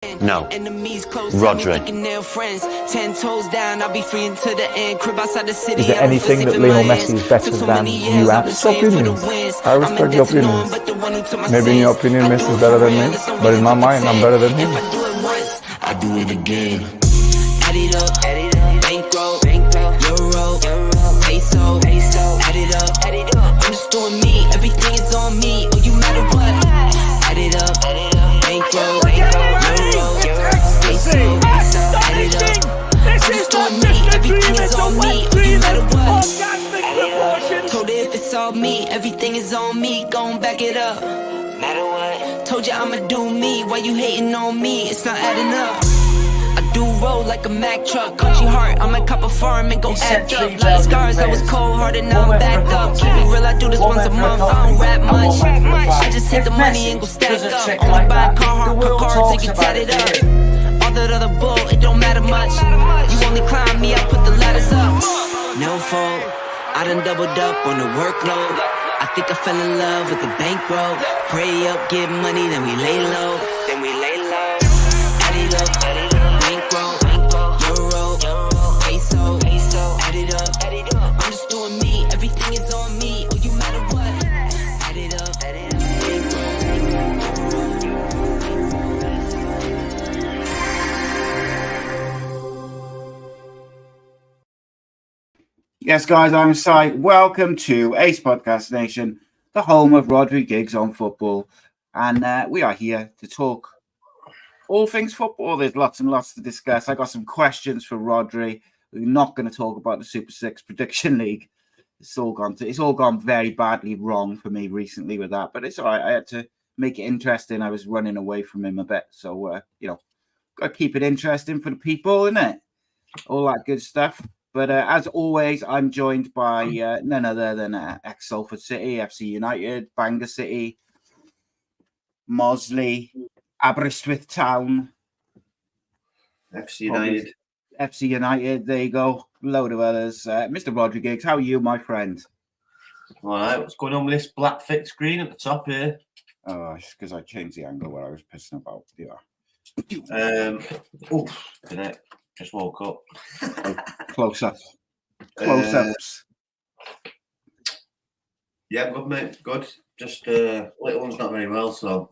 No. Rhodri. Is there anything that Lionel Messi is better than you at? It's opinions. I respect your opinions. Maybe in your opinion Messi is better than me, but in my mind I'm better than him. I do it again. Add it up, bankroll, euro, peso, add it up. I'm just doing me, everything is on me. Oh, you matter what? Add it up, bankroll, euro, peso, add it up. I'm just doing me, everything is on me. Oh, you matter what? Told her if it's all me, everything is on me. Gon' back it up. Matter what? Told you I'ma do me. Why you hating on me? It's not adding up. I do roll like a Mack truck. Country heart, I might cop a farm and go act up. Lot of scars, I was cold hearted, now I'm backed up. Keep it real, I do this once a month. I don't rap much. I just hit the money and go stack up. Only buy cars and get tatted up. All that other bull, it don't matter much. You only climb me, I put the ladders up. No fault, I done doubled up on the workload. I think I fell in love with the bankroll. Pray up, get money, then we lay low. Add it up, bankroll, euro, peso, add it up. I'm just doing me, everything is on me. Oh, you matter what? Add it up, Yes, guys, I'm Si. Welcome to Ace Podcast Nation, the home of Rhodri Giggs on football. And we are here to talk all things football. There's lots and lots to discuss. I got some questions for Rhodri. We're not going to talk about the Super 6 Prediction League. It's all gone very badly wrong for me recently with that. But it's all right. I had to make it interesting. I was running away from him a bit. So, got to keep it interesting for the people, innit? All that good stuff. But as always, I'm joined by none other than ex-Salford City, FC United, Bangor City, Mosley, Aberystwyth Town, FC United. FC United, there you go. A load of others. Mr. Rhodri Giggs, how are you, my friend? All right, what's going on with this black thick screen at the top here? Oh, it's because I changed the angle where I was pissing about. Yeah. Just woke up. Close-ups. Yeah, good, mate. Good. Just little one's not very well, so.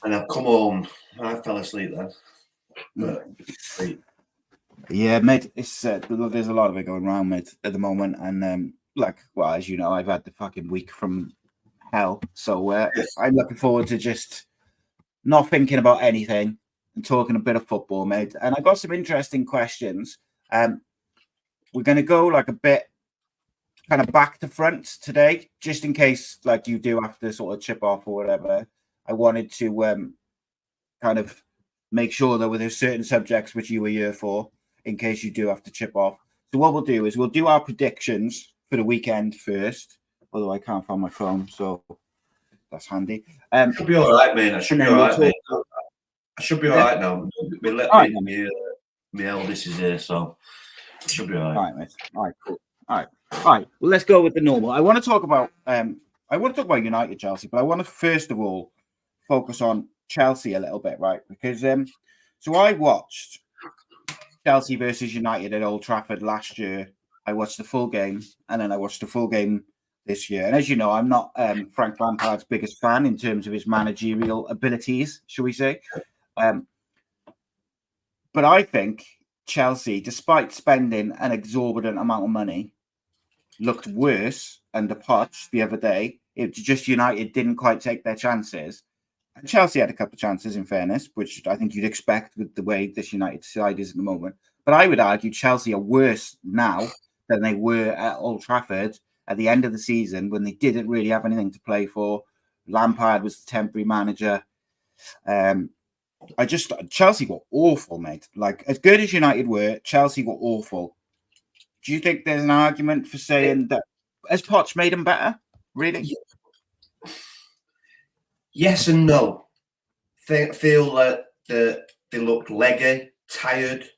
And I've come home. I fell asleep then. But, yeah, mate. It's there's a lot of it going around, mate, at the moment, and as you know, I've had the fucking week from hell, so I'm looking forward to just not thinking about anything and talking a bit of football, mate. And I got some interesting questions. We're going to go a bit kind of back to front today, just in case you do have to sort of chip off or whatever. I wanted to kind of make sure that there's certain subjects which you were here for, in case you do have to chip off. So what we'll do is we'll do our predictions for the weekend first, although I can't find my phone, so that's handy. Should be all right, mate. I should be all right, mate. I should be all right now. My eldest is here, so it should be all right. All right, mate. All right, cool. All right. Well, let's go with the normal. I want to talk about United, Chelsea, but I want to first of all focus on Chelsea a little bit, right? Because so I watched Chelsea versus United at Old Trafford last year. I watched the full game, and then I watched the full game this year. And as you know, I'm not Frank Lampard's biggest fan in terms of his managerial abilities, shall we say. But I think Chelsea, despite spending an exorbitant amount of money, looked worse under Poch the other day. It just United didn't quite take their chances. And Chelsea had a couple of chances, in fairness, which I think you'd expect with the way this United side is at the moment. But I would argue Chelsea are worse now than they were at Old Trafford at the end of the season when they didn't really have anything to play for. Lampard was the temporary manager. Chelsea were awful, mate. As good as United were, Chelsea were awful. Do you think there's an argument for saying that has Poch made them better? Really? Yes and no. Feel that they looked leggy, tired.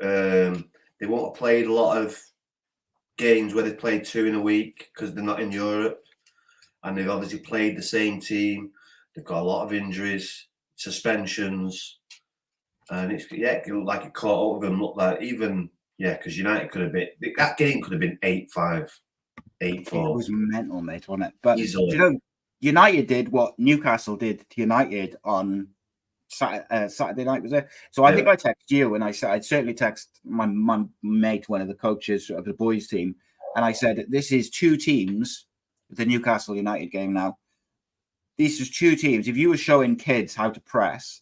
They won't have played a lot of games where they played 2 in a week because they're not in Europe, and they've obviously played the same team. They've got a lot of injuries. suspensions, and it like it caught up with them. Looked like even because United could have been that game could have been 8-5, 8-4. It was mental, mate, wasn't it? But easily. United did what Newcastle did to United on Saturday night, was it? So I think I texted you, and I said I'd certainly text my mate, one of the coaches of the boys' team, and I said this is two teams. The Newcastle United game now. These are two teams. If you were showing kids how to press,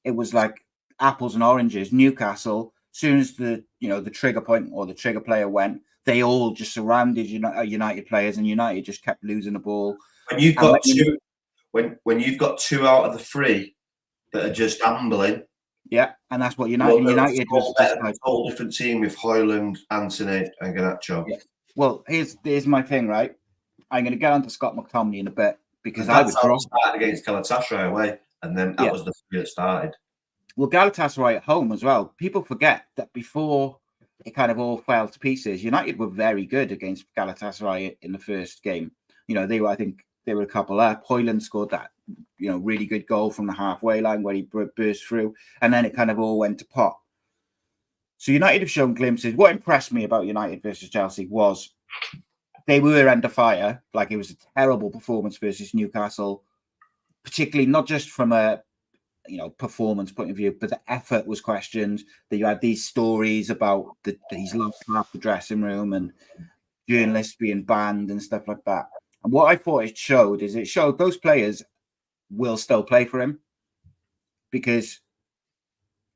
it was like apples and oranges. Newcastle, as soon as the trigger point or the trigger player went, they all just surrounded United players, and United just kept losing the ball. When you've got when you've got 2 out of the 3 that are just ambling, and that's what United was just like, a whole different team with Højlund, Anthony, and Garnacho. Yeah. Well, here's my thing, right? I'm going to get onto Scott McTominay in a bit because that's how it started against Galatasaray away, and then that was the 3 that started. Well, Galatasaray at home as well. People forget that before it kind of all fell to pieces, United were very good against Galatasaray in the first game. I think they were a couple up. Højlund scored that, really good goal from the halfway line where he burst through, and then it kind of all went to pot. So United have shown glimpses. What impressed me about United versus Chelsea was they were under fire. Like, it was a terrible performance versus Newcastle, particularly not just from a performance point of view, but the effort was questioned. That you had these stories about he's lost half the dressing room and journalists being banned and stuff like that. And what I thought it showed those players will still play for him, because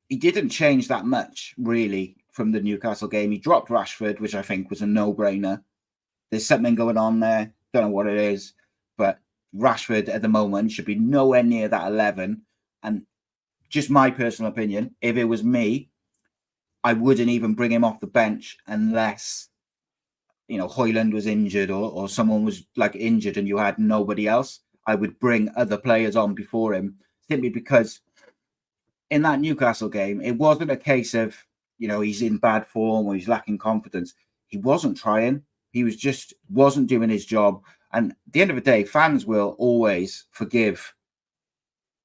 he didn't change that much really from the Newcastle game. He dropped Rashford, which I think was a no-brainer. There's something going on there. Don't know what it is, but Rashford at the moment should be nowhere near that 11. And just my personal opinion, if it was me, I wouldn't even bring him off the bench unless, Højlund was injured or someone was like injured and you had nobody else. I would bring other players on before him, simply because in that Newcastle game, it wasn't a case of, he's in bad form or he's lacking confidence. He wasn't trying. He wasn't doing his job. And at the end of the day, fans will always forgive,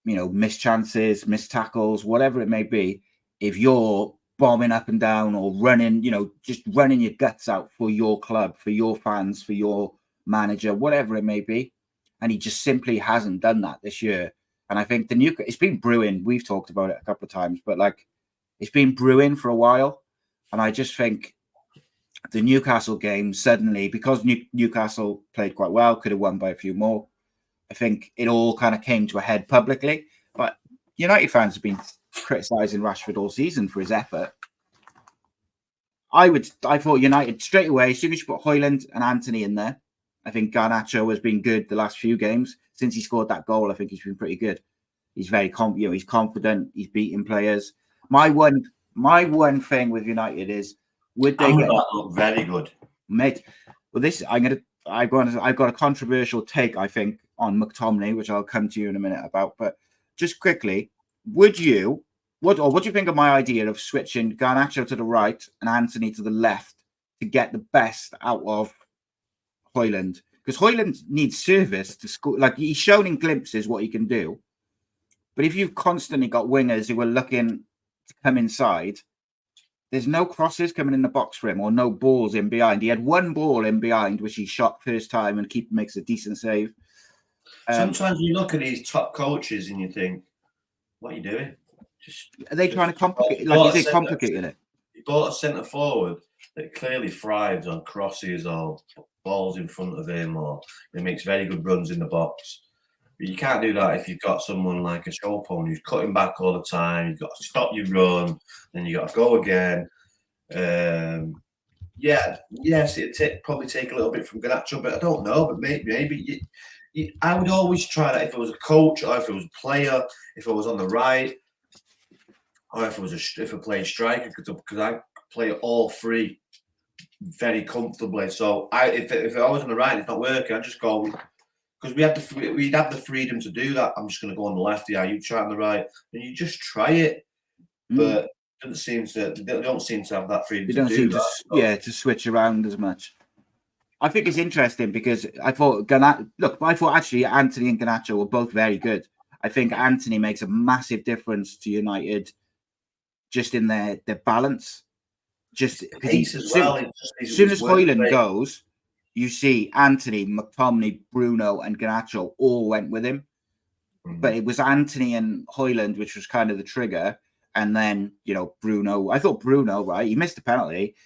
missed chances, missed tackles, whatever it may be. If you're bombing up and down or running, just running your guts out for your club, for your fans, for your manager, whatever it may be. And he just simply hasn't done that this year. And I think it's been brewing. We've talked about it a couple of times, but it's been brewing for a while. And I just think the Newcastle game suddenly, because Newcastle played quite well, could have won by a few more. I think it all kind of came to a head publicly. But United fans have been criticising Rashford all season for his effort. I thought United straight away, as soon as you put Højlund and Anthony in there, I think Garnacho has been good the last few games. Since he scored that goal, I think he's been pretty good. He's very he's confident. He's beating players. My one thing with United is, would they look very good, mate? Well, I've got a controversial take, I think, on McTominay, which I'll come to you in a minute about. But just quickly, what do you think of my idea of switching Garnacho to the right and Anthony to the left to get the best out of Højlund? Because Højlund needs service to score. Like, he's shown in glimpses what he can do. But if you've constantly got wingers who are looking to come inside, there's no crosses coming in the box for him or no balls in behind. He had one ball in behind, which he shot first time, and keeper makes a decent save. Sometimes you look at these top coaches and you think, what are you doing? Are they trying to complicate? Like, is it complicating it? He bought a centre forward that clearly thrives on crosses or balls in front of him, or he makes very good runs in the box. But you can't do that if you've got someone like a show pony who's cutting back all the time. You've got to stop your run, then you got to go again. Yes, it'd probably take a little bit from Garnacho, but I don't know. But maybe I would always try that if it was a coach or if it was a player, if I was on the right, or if I played striker, because I play all three very comfortably. So if I was on the right and it's not working, I'd just go, because we'd have the freedom to do that. I'm just going to go on the left. Yeah, you try on the right, and you just try it. But they don't seem to have that freedom. They don't seem to switch around as much. I think it's interesting because I thought actually Anthony and Garnacho were both very good. I think Anthony makes a massive difference to United, just in their balance. Just because as soon as Højlund goes, you see Anthony, McTominay, Bruno, and Garnacho all went with him. But it was Anthony and Højlund, which was kind of the trigger. And then, Bruno. I thought Bruno, right? He missed the penalty,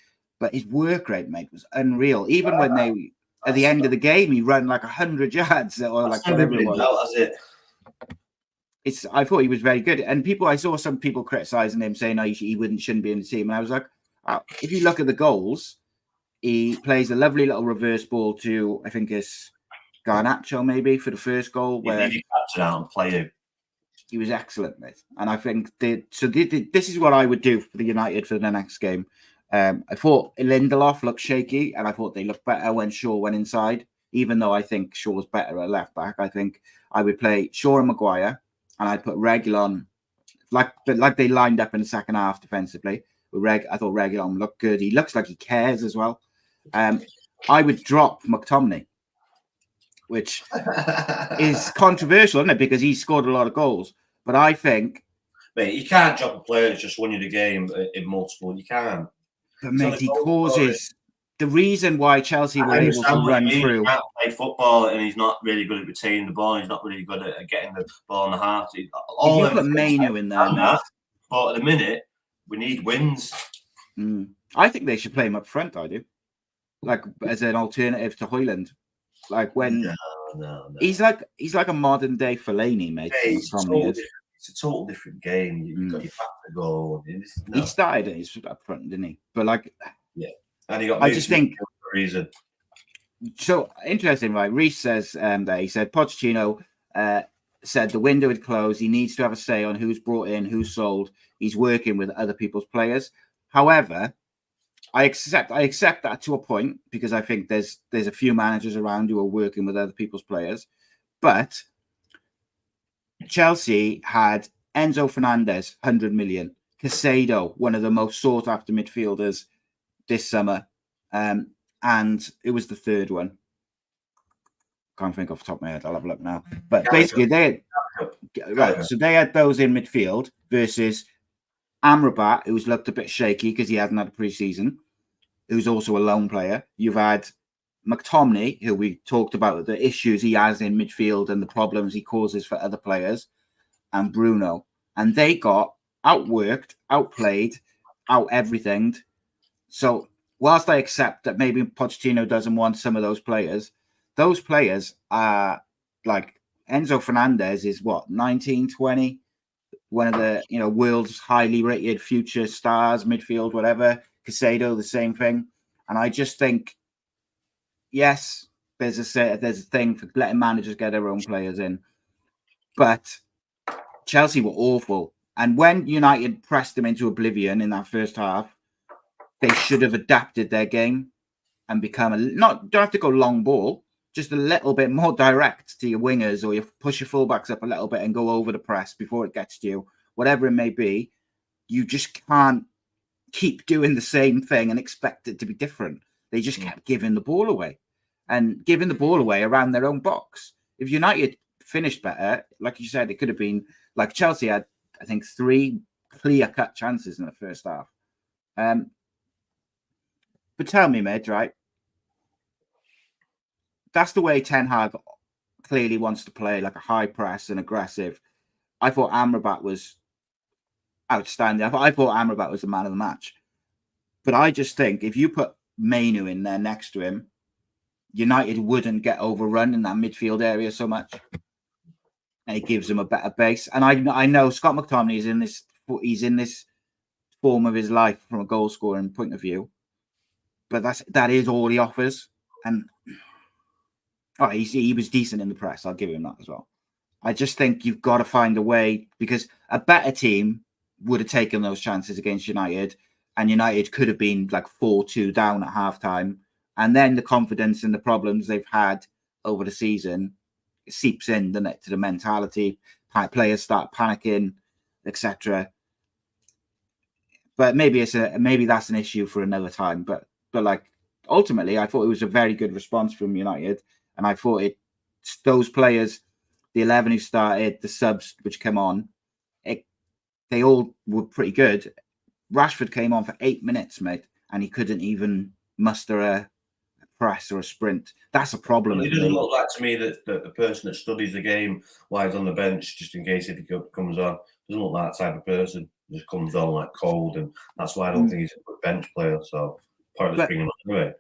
but his work rate, mate, was unreal. Even when they, at the end of the game, he ran like 100 yards or like whatever it was. I thought he was very good. And I saw some people criticizing him, saying, he shouldn't be in the team. And I was like, if you look at the goals, he plays a lovely little reverse ball to, I think it's Garnacho maybe for the first goal. Where he captured out and played him. He was excellent, mate. And I think this is what I would do for the United for the next game. I thought Lindelof looked shaky, and I thought they looked better when Shaw went inside. Even though I think Shaw's better at left back, I think I would play Shaw and Maguire, and I'd put Reguilon like they lined up in the second half defensively. I thought Reguilon looked good. He looks like he cares as well. I would drop McTominay, which is controversial, isn't it? Because he scored a lot of goals. But I think... Mate, you can't drop a player that's just won you the game in multiple. You can't. But, mate, he causes... The reason why Chelsea were able to run through... He can't play football, and he's not really good at retaining the ball. He's not really good at getting the ball in the heart. If you put Mainu in there... But at the minute, we need wins. I think they should play him up front, I do. Like, as an alternative to Højlund. Like when no. He's like a modern day Fellaini, mate. It's a total different game. You've got your back to go. He started it up front, didn't he? But and he got. I just think for a reason. So interesting, right? Reece says that he said Pochettino said the window had closed. He needs to have a say on who's brought in, who's sold. He's working with other people's players. However, I accept that to a point, because I think there's a few managers around who are working with other people's players. But Chelsea had Enzo Fernandez, 100 million. Casado, one of the most sought after midfielders this summer. And it was the third one. Can't think off the top of my head. I'll have a look now. But basically, they had those in midfield versus Amrabat, who's looked a bit shaky because he hasn't had a pre-season, who's also a lone player. You've had McTominay, who we talked about the issues he has in midfield and the problems he causes for other players, and Bruno. And they got outworked, outplayed, out-everythinged. So whilst I accept that maybe Pochettino doesn't want some of those players are like Enzo Fernandez is what, 19, 20? One of the world's highly rated future stars, midfield, whatever. Casado, the same thing. And I just think, yes, there's a thing for letting managers get their own players in, but Chelsea were awful. And when United pressed them into oblivion in that first half, they should have adapted their game and become don't have to go long ball, just a little bit more direct to your wingers, or you push your fullbacks up a little bit and go over the press before it gets to you, whatever it may be. You just can't keep doing the same thing and expect it to be different. They just kept giving the ball away around their own box. If United finished better, like you said, it could have been like Chelsea had, I think, 3 clear-cut chances in the first half. But tell me, mate, right? That's the way Ten Hag clearly wants to play, like a high press and aggressive. I thought Amrabat was outstanding. I thought Amrabat was the man of the match. But I just think if you put Mainu in there next to him, United wouldn't get overrun in that midfield area so much. And it gives them a better base. And I know Scott McTominay is in this form of his life from a goal scoring point of view. But that is all he offers. And he was decent in the press. I'll give him that as well. I just think you've got to find a way, because a better team would have taken those chances against United, and United could have been like 4-2 down at halftime. And then the confidence and the problems they've had over the season seeps in, doesn't it, to the mentality. Players start panicking, etc. But maybe that's an issue for another time. But like ultimately, I thought it was a very good response from United, and I thought those players the 11 who started, the subs which came on, they all were pretty good. Rashford came on for 8 minutes, mate, and he couldn't even muster a press or a sprint. That's a problem. It doesn't look like to me that the person that studies the game while he's on the bench, just in case if he comes on, doesn't look like that type of person. Just comes on like cold, and that's why I don't think he's a good bench player. So pointless bringing him on anyway.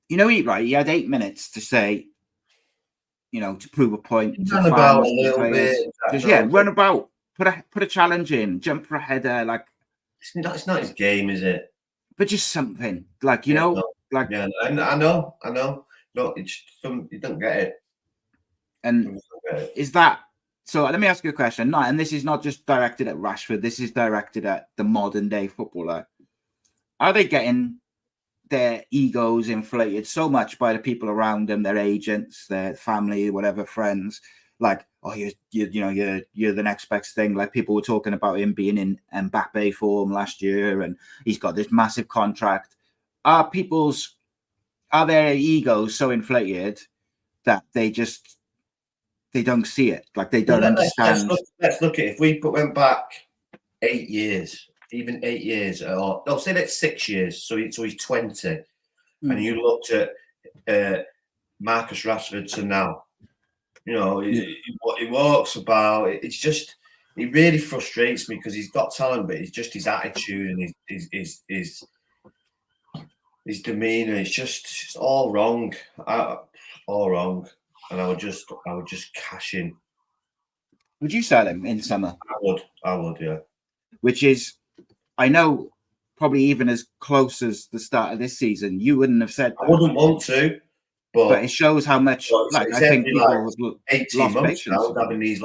You know, he had 8 minutes to say, to prove a point. Run about a little bit. Just, run about, put a challenge in, jump for a header, like. It's not his game, is it? But just something, I know. No, you don't get it. And is that so? Let me ask you a question. And this is not just directed at Rashford. This is directed at the modern day footballer. Are they getting their egos inflated so much by the people around them, their agents, their family, whatever, friends? Like, oh, you're the next best thing. Like, people were talking about him being in Mbappe form last year, and he's got this massive contract. Are their egos so inflated that they don't see it? Like, they don't understand. Let's look at it. If we went back 8 years, even 8 years, or no, say that's 6 years. So he's 20, and you looked at Marcus Rashford to now. What he walks about, it's just, it really frustrates me because he's got talent, but it's just his attitude and his demeanour. It's all wrong, all wrong. And I would just cash in. Would you sell him in summer? I would, yeah. Which is, I know, probably even as close as the start of this season, you wouldn't have said that. I wouldn't want to. But it shows how much, I think people have 18 months now having these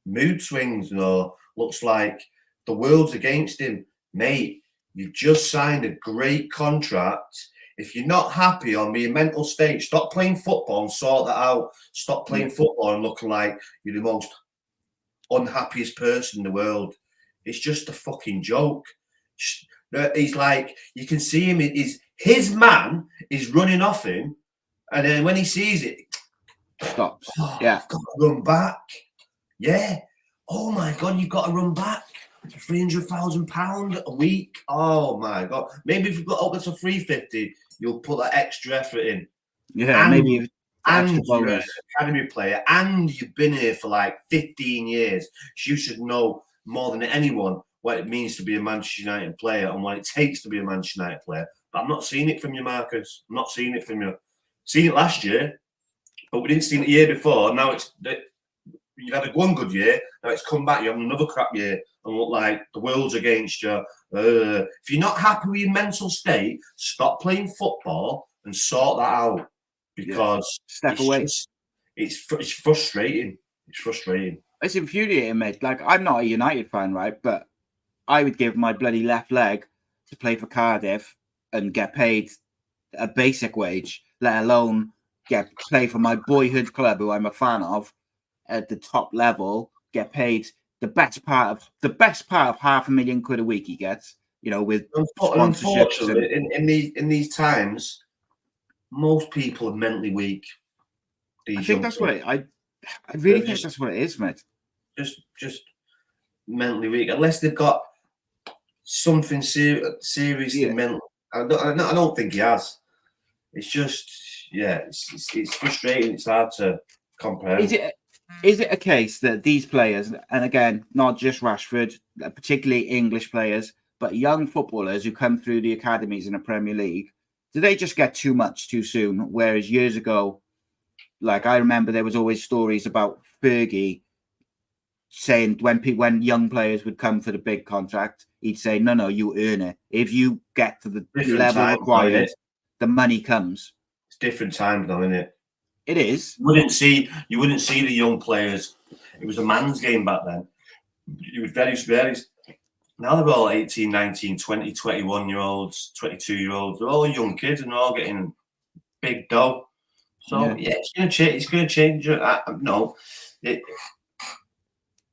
mood swings, looks like the world's against him. Mate, you've just signed a great contract. If you're not happy on your mental state, stop playing football and sort that out. Stop playing football and looking like you're the most unhappiest person in the world. It's just a fucking joke. He's like, you can see him, his man is running off him. And then when he sees it, stops. I've got to run back. Yeah. Oh my God, you've got to run back. £300,000 a week. Oh my God. Maybe if you've got up to 350, you'll put that extra effort in. Yeah, and, maybe and you're an academy player, and you've been here for 15 years. So you should know more than anyone what it means to be a Manchester United player and what it takes to be a Manchester United player. But I'm not seeing it from you, Marcus. I'm not seeing it from you. Seen it last year, but we didn't see it the year before. Now you've had one good year. Now it's come back. You're having another crap year and look like the world's against you. If you're not happy with your mental state, stop playing football and sort that out. Because step away. It's frustrating. It's frustrating. It's infuriating, mate. I'm not a United fan, right? But I would give my bloody left leg to play for Cardiff and get paid a basic wage, let alone play for my boyhood club, who I'm a fan of, at the top level, get paid the best part of £500,000 a week he gets, with sponsorships. Unfortunately, in these times, most people are mentally weak. I think that's what I really think that's what it is, mate. Just mentally weak, unless they've got something seriously mental. I don't think he has. It's just, it's frustrating. It's hard to compare. Is it a case that these players, and again, not just Rashford, particularly English players, but young footballers who come through the academies in the Premier League, do they just get too much too soon? Whereas years ago, I remember there was always stories about Fergie saying when young players would come for the big contract, he'd say, no, you earn it. If you get to the level required, the money comes. It's different times now, isn't it? It is. You wouldn't see the young players. It was a man's game back then. It was very. Now they're all 18, 19, 20, 21-year-olds, 22-year-olds. They're all young kids and they're all getting big dough. So, it's going to change. It's going to change.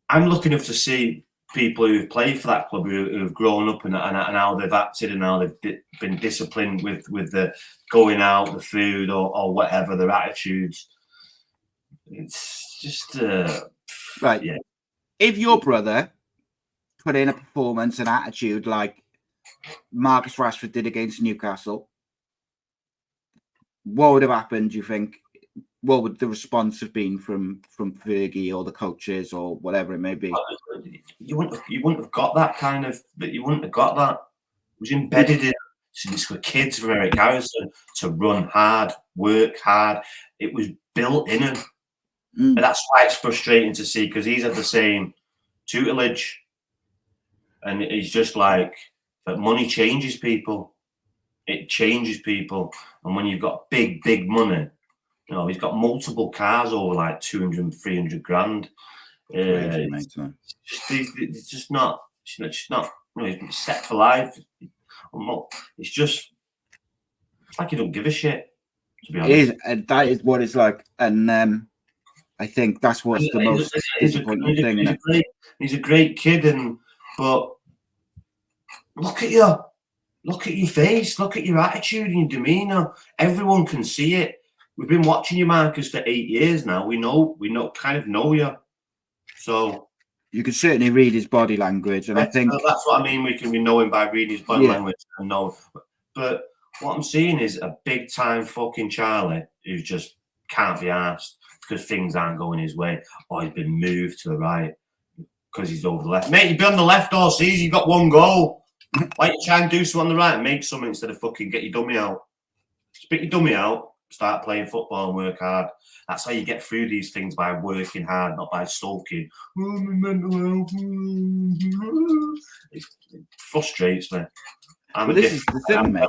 I'm looking up to see people who've played for that club, who've grown up and how they've acted and how they've been disciplined with the going out, the food or whatever, their attitudes. It's just Right. Yeah. If your brother put in a performance and attitude like Marcus Rashford did against Newcastle, what would have happened, do you think? What would the response have been from Fergie or the coaches or whatever it may be? You wouldn't have got that kind of. You wouldn't have got that. It was embedded in since we're kids from Eric Harrison to run hard, work hard. It was built in him. And that's why it's frustrating to see, because he's had the same tutelage, and he's just like, but money changes people. It changes people, and when you've got big money, you know, he's got multiple cars over like 200, 300 grand. It's just not. It's not. You know, he's set for life. It's just like you don't give a shit. To be honest, it is, and that is what it's like, and I think that's what's the most disappointing thing. He's a great kid, but look at you. Look at your face. Look at your attitude and your demeanour. Everyone can see it. We've been watching you, Marcus, for 8 years now. We kind of know you. So you can certainly read his body language, and I think that's what I mean. We know him by reading his body language and know. But what I'm seeing is a big time fucking Charlie who just can't be asked because things aren't going his way, or he's been moved to the right because he's over the left. Mate, you've been on the left all season. You got one goal. Why don't you try and do something on the right and make something instead of fucking get your dummy out? Spit your dummy out, start playing football and work hard. That's how you get through these things, by working hard, not by sulking. It frustrates me. This is the thing, mate.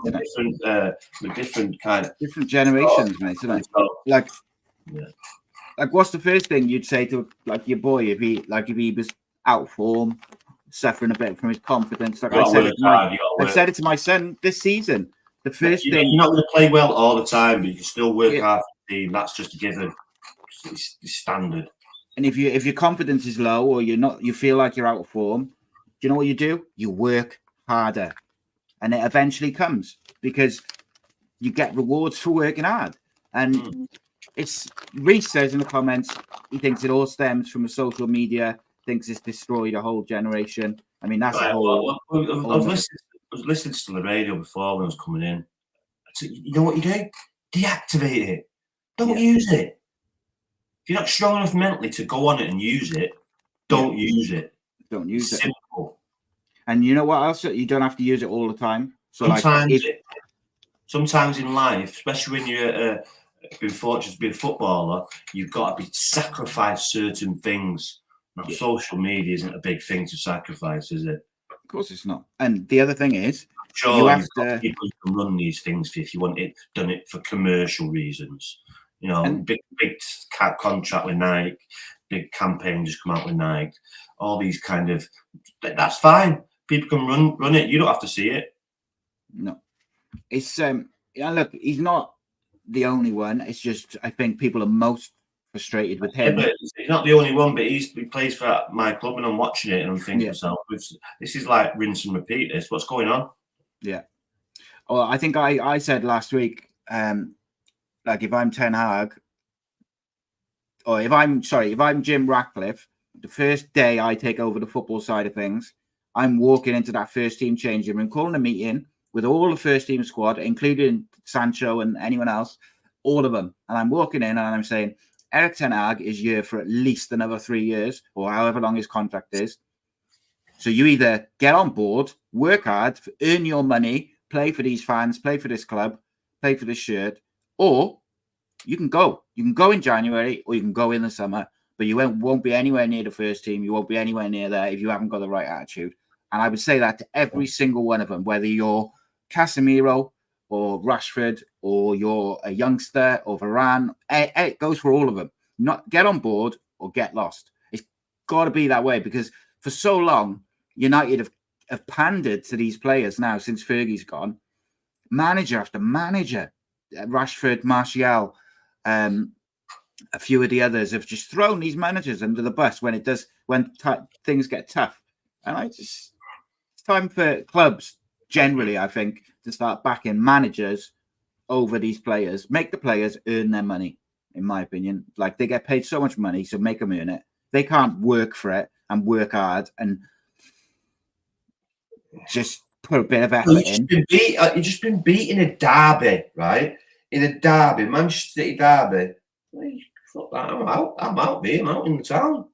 Different generations, mate. Isn't it? Like, what's the first thing you'd say to like your boy if he was out of form, suffering a bit from his confidence? Like I said it to my son this season. The first thing, you're not going to play well all the time, but you can still work hard for the team. That's just a given. It's standard. And if your confidence is low, or you feel like you're out of form, do you know what you do? You work harder, and it eventually comes because you get rewards for working hard. And it's Reese says in the comments he thinks it all stems from the social media. Thinks it's destroyed a whole generation. I mean, that's a whole. I was listening to the radio before when I was coming in. You know what you do? Deactivate it. Don't use it. If you're not strong enough mentally to go on it and use it, don't use it. Don't use it. Simple. And you know what else? You don't have to use it all the time. So sometimes in life, especially when you're been fortunate to be a footballer, you've got to sacrifice certain things. Now, social media isn't a big thing to sacrifice, is it? Of course it's not. And the other thing is, you have to people who can run these things if you want it done it for commercial reasons. You know, big contract with Nike, big campaign just come out with Nike. All these kind of, that's fine. People can run it. You don't have to see it. No, it's look, he's not the only one. It's just I think people are most frustrated with him. Yeah, but he's not the only one, but he plays for my club, and I'm watching it, and I'm thinking to myself, this is like rinse and repeat. What's going on? Yeah. Well, I think I said last week, like if I'm Ten Hag, or if I'm Jim Ratcliffe, the first day I take over the football side of things, I'm walking into that first team changing room, calling a meeting with all the first team squad, including Sancho and anyone else, all of them. And I'm walking in and I'm saying, Eric Ten Hag is here for at least another 3 years or however long his contract is. So you either get on board, work hard, earn your money, play for these fans, play for this club, play for this shirt, or you can go. You can go in January or you can go in the summer, but you won't be anywhere near the first team. You won't be anywhere near there if you haven't got the right attitude. And I would say that to every single one of them, whether you're Casemiro or Rashford or you're a youngster or Varane, it goes for all of them. Not get on board or get lost. It's got to be that way because for so long, United have pandered to these players now since Fergie's gone. Manager after manager, Rashford, Martial, a few of the others have just thrown these managers under the bus when things get tough. And it's time for clubs generally, I think, to start backing managers over these players. Make the players earn their money, in my opinion. Like they get paid so much money, so make them earn it. they can't work for it and work hard and just put a bit of effort in. You've just been beat in a derby, right? In a derby, Manchester City derby. Fuck that, I'm out, mate. I'm out in the town.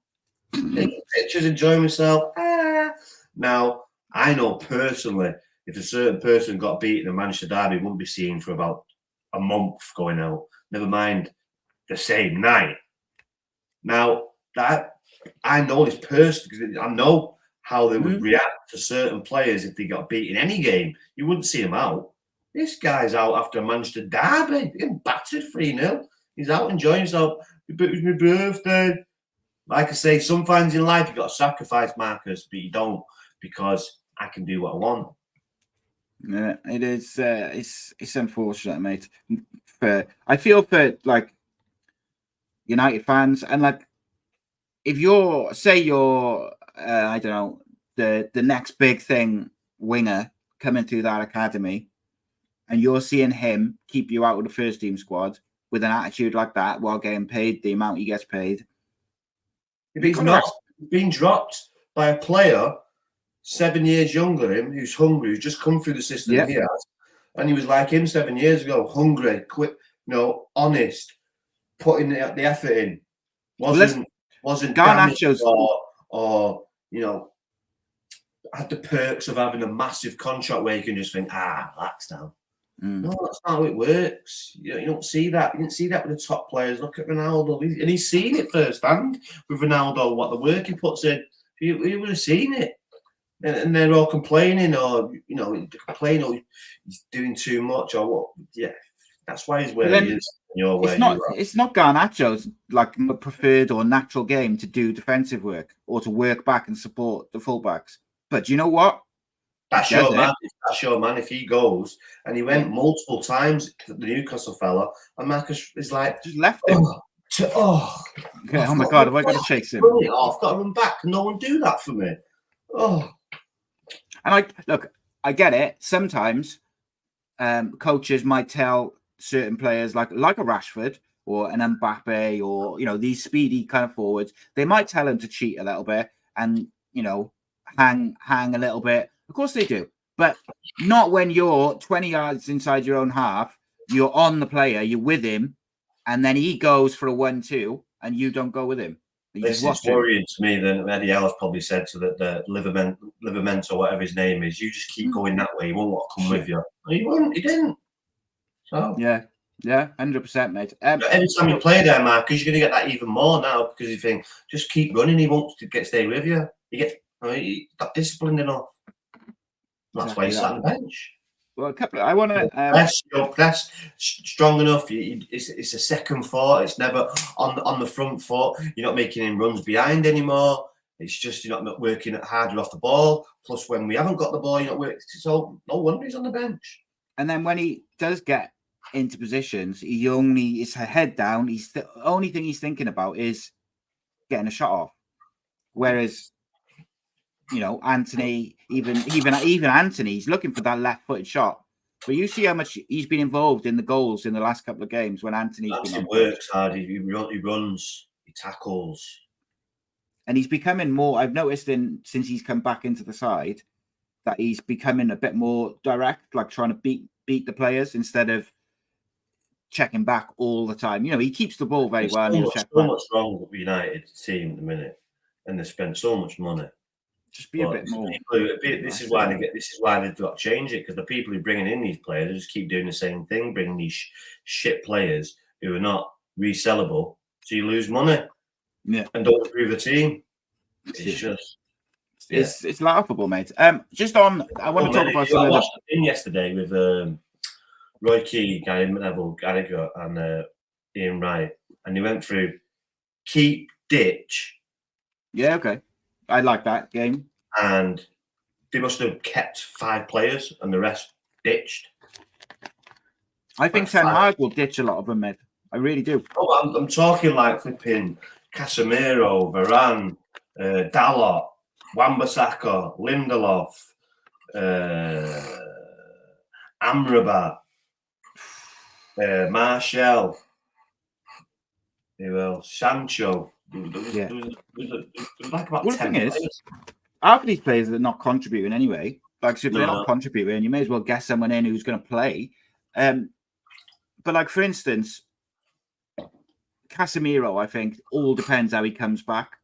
Taking pictures, enjoying myself. Now, I know personally, if a certain person got beaten in a Manchester derby, it wouldn't be seen for about a month going out. Never mind the same night. Now, that I know this person because I know how they would react to certain players if they got beat in any game. You wouldn't see him out. This guy's out after a Manchester derby, getting battered 3-0. He's out enjoying himself. It was my birthday. Like I say, sometimes in life you've got to sacrifice, Marcus, but you don't because I can do what I want. Yeah, it is. It's unfortunate, mate. I feel for like United fans, and like if you're I don't know, the next big thing winger coming through that academy, and you're seeing him keep you out of the first team squad with an attitude like that while getting paid the amount he gets paid. If he's not being dropped by a player 7 years younger than him, who's hungry, who's just come through the system he has, and he was like him 7 years ago, hungry, quick, honest, putting the effort in, wasn't damaged or had the perks of having a massive contract where you can just think, relax now. No, that's not how it works. You don't see that. You didn't see that with the top players. Look at Ronaldo, and he's seen it firsthand with Ronaldo. What the work he puts in, he would have seen it. And they're all complaining, or complaining, or he's doing too much, or what? Yeah, that's why he's where he is. It's not Garnacho's like preferred or natural game to do defensive work or to work back and support the fullbacks. But you know what? That's your man. That's your man. If he goes, and he went multiple times to the Newcastle fella, and Marcus is like, just left him. Oh my God, have I got to chase him? I've got to run back. No one do that for me. Oh. And I get it. Sometimes coaches might tell certain players like a Rashford or an Mbappe or these speedy kind of forwards, they might tell him to cheat a little bit and hang a little bit. Of course they do, but not when you're 20 yards inside your own half. You're on the player, you're with him, and then he goes for a 1-2, and you don't go with him. This is worrying to me. Then Eddie Howe's probably said to the Livermento, whatever his name is, you just keep going that way. He won't want to come with you. No, he won't. He didn't. So yeah, 100%, mate. Every time you play there, Marcus, you're going to get that even more now because you think just keep running. He won't stay with you. He's not disciplined enough. That's why he's sat on the bench. Well, I want to press strong enough. It's a second thought. It's never on the front foot. You're not making him runs behind anymore. It's just you're not working harder off the ball. Plus, when we haven't got the ball, you're not working. So no wonder he's on the bench. And then when he does get into positions, it's a head down. The only thing he's thinking about is getting a shot off. Whereas, Anthony, even Anthony's looking for that left-footed shot. But you see how much he's been involved in the goals in the last couple of games when Anthony's been. He works hard. He runs. He tackles. And he's becoming more. I've noticed since he's come back into the side that he's becoming a bit more direct, like trying to beat the players instead of checking back all the time. He keeps the ball very well. So much wrong with the United team at the minute, and they spend so much money. Just be a bit more. This is why they've got to change it because the people who are bringing in these players just keep doing the same thing, bringing these shit players who are not resellable, so you lose money. Yeah, and don't improve the team. It's laughable, mate. I want to talk about something. I watched the thing yesterday with Roy Keane, Gary Neville, Gallagher, and Ian Wright, and they went through keep, ditch. Yeah, okay. I like that game. And they must have kept 5 players and the rest ditched. I think Ten Hag will ditch a lot of them, mate. I really do. Oh, I'm talking like flipping Casemiro, Varane, Dalot, Wan-Bissaka, Lindelof, Amrabat, Martial, who else? Sancho. Yeah. There was like about Well, the 10 thing is, players. half of these players are not contributing anyway. Like, so if they're No. not contributing, you may as well get someone in who's going to play. But like, for instance, Casemiro, I think all depends how he comes back.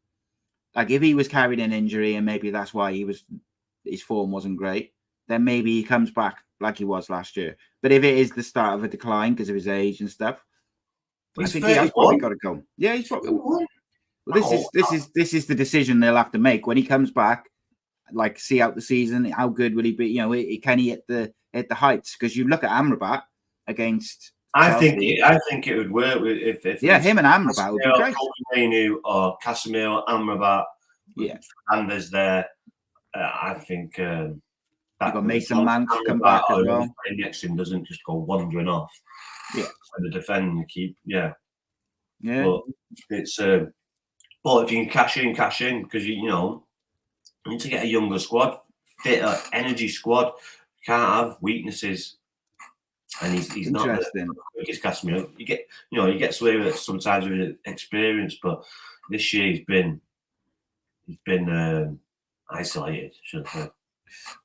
Like, if he was carrying an injury and maybe that's why his form wasn't great, then maybe he comes back like he was last year. But if it is the start of a decline because of his age and stuff, I think he has probably got to go. Yeah, he's probably. Well, this is the decision they'll have to make when he comes back. Like, see out the season, how good will he be? You know, can he hit the heights? Because you look at Amrabat against. I think it would work if him and Amrabat would be great. Menu or Casemiro, Amrabat, and there's there. I think that you got Mason Mount come back as well. Next him doesn't just go wandering off. Yeah, and the defending keep. Yeah. But it's but if you can cash in because you need to get a younger squad, fitter, energy squad. You can't have weaknesses. And he's not the quickest Casemiro. He gets away with it sometimes with experience, but this year he's been isolated, should I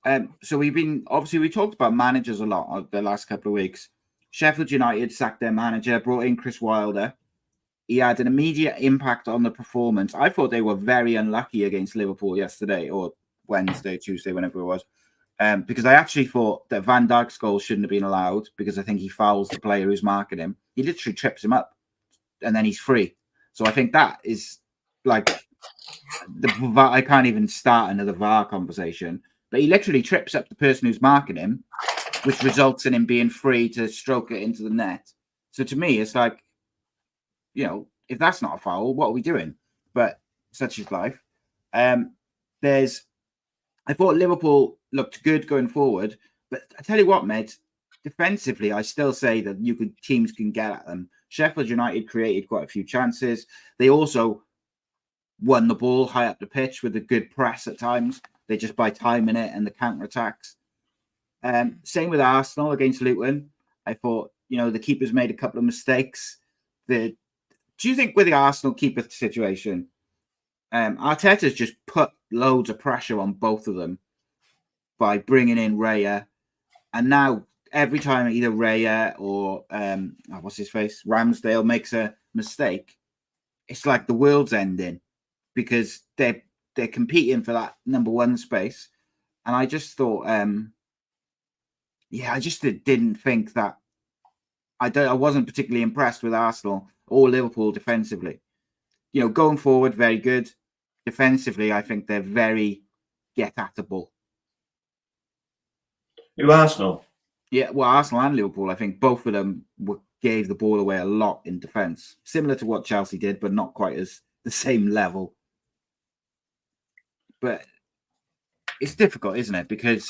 say. So we talked about managers a lot the last couple of weeks. Sheffield United sacked their manager, brought in Chris Wilder. He had an immediate impact on the performance. I thought they were very unlucky against Liverpool yesterday or Wednesday, Tuesday, whenever it was. Because I actually thought that Van Dijk's goal shouldn't have been allowed because I think he fouls the player who's marking him. He literally trips him up and then he's free. So I think that is like I can't even start another VAR conversation, but he literally trips up the person who's marking him, which results in him being free to stroke it into the net. So to me, it's like, if that's not a foul, what are we doing? But such is life. I thought Liverpool looked good going forward, but I tell you what, mate, defensively, I still say that teams can get at them. Sheffield United created quite a few chances. They also won the ball high up the pitch with a good press at times. They just buy time in it and the counter-attacks. Same with Arsenal against Luton. I thought, the keepers made a couple of mistakes. Do you think with the Arsenal keeper situation, Arteta's just put loads of pressure on both of them by bringing in Raya, and now every time either Raya or Ramsdale makes a mistake, it's like the world's ending because they're competing for that number one space. And I just thought, I just didn't think that. I wasn't particularly impressed with Arsenal or Liverpool defensively. Going forward, very good. Defensively, I think they're very get-atable. Who, Arsenal? Yeah, well, Arsenal and Liverpool, I think both of them gave the ball away a lot in defence. Similar to what Chelsea did, but not quite as the same level. But it's difficult, isn't it? Because...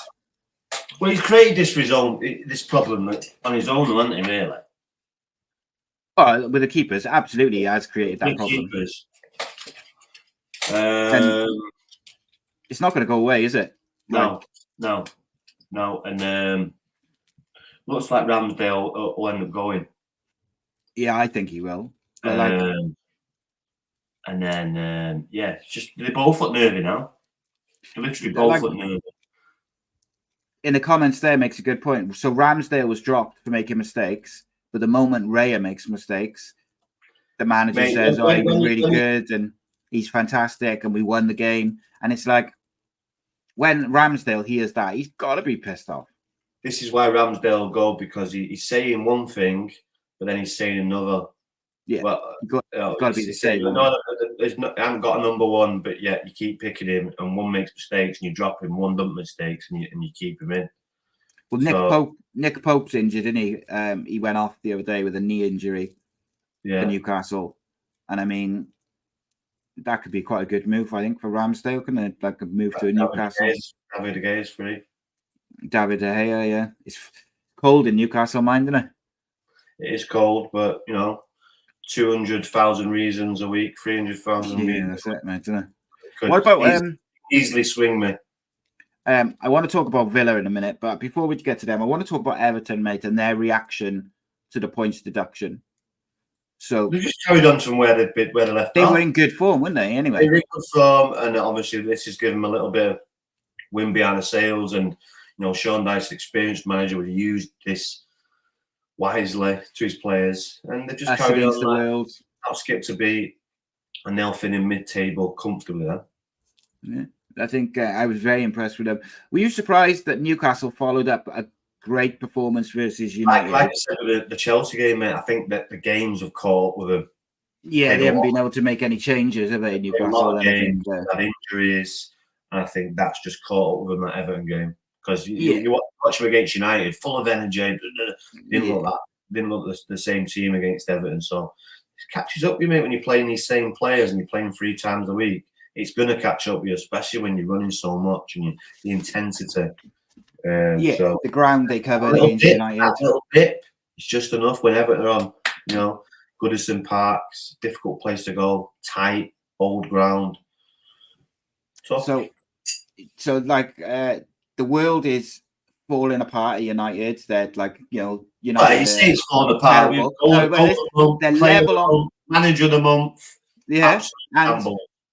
Well, he's created this problem on his own, hasn't he, really? Oh, with the keepers, absolutely, he has created that problem. Keepers. It's not going to go away, is it? No. And looks like Ramsdale will end up going. Yeah, I think he will. And then, it's just they both look nervy now. They literally both look nervy. In the comments there makes a good point. So Ramsdale was dropped for making mistakes, but the moment Raya makes mistakes, the manager says, he was really good and he's fantastic and we won the game. And it's like, when Ramsdale hears that, he's got to be pissed off. This is why Ramsdale will go, because he's saying one thing, but then he's saying another. Yeah, well, got to be the same. I haven't got a number one, but yet you keep picking him, and one makes mistakes, and you drop him. One doesn't mistakes, and you keep him in. Well, Nick Pope's injured, isn't he? He went off the other day with a knee injury for Newcastle, and I mean, that could be quite a good move, I think, for Ramsdale. Couldn't it? Like a move to Newcastle. David De Gea is free. David De Gea, yeah. It's cold in Newcastle, mind, isn't it? It is cold, but 200,000 reasons a week, 300,000 Yeah, reasons. that's it, mate, isn't it? What about easily swing me? I want to talk about Villa in a minute, but before we get to them, I want to talk about Everton, mate, and their reaction to the points deduction. So they just carried on from where they left they off. were in good form, weren't they? Anyway, They were in good form, and obviously this has given them a little bit of wind behind the sails. And Sean Dyche, experienced manager, would use this wisely to his players, and they just carried on. The world. Not skipped a beat, and they'll finish mid-table comfortably there. Yeah, I think I was very impressed with them. Were you surprised that Newcastle followed up a great performance versus United? Like I said with the Chelsea game, mate, I think that the games have caught with them. Yeah, they haven't been able to make any changes, have they, Newcastle? A lot of games, had injuries, and I think that's just caught up with them, that Everton game. Because you watch them against United, full of energy, didn't look the same team against Everton. So it catches up with you, mate, when you're playing these same players and you're playing 3 times a week. It's going to catch up with you, especially when you're running so much and the intensity. So the ground they covered against United. That little bit, it's just enough whenever they're on, Goodison Park's difficult place to go, tight, old ground. So like the world is falling apart at United. They're like, United. You see it's falling apart. They're level on manager of the month. Yeah, and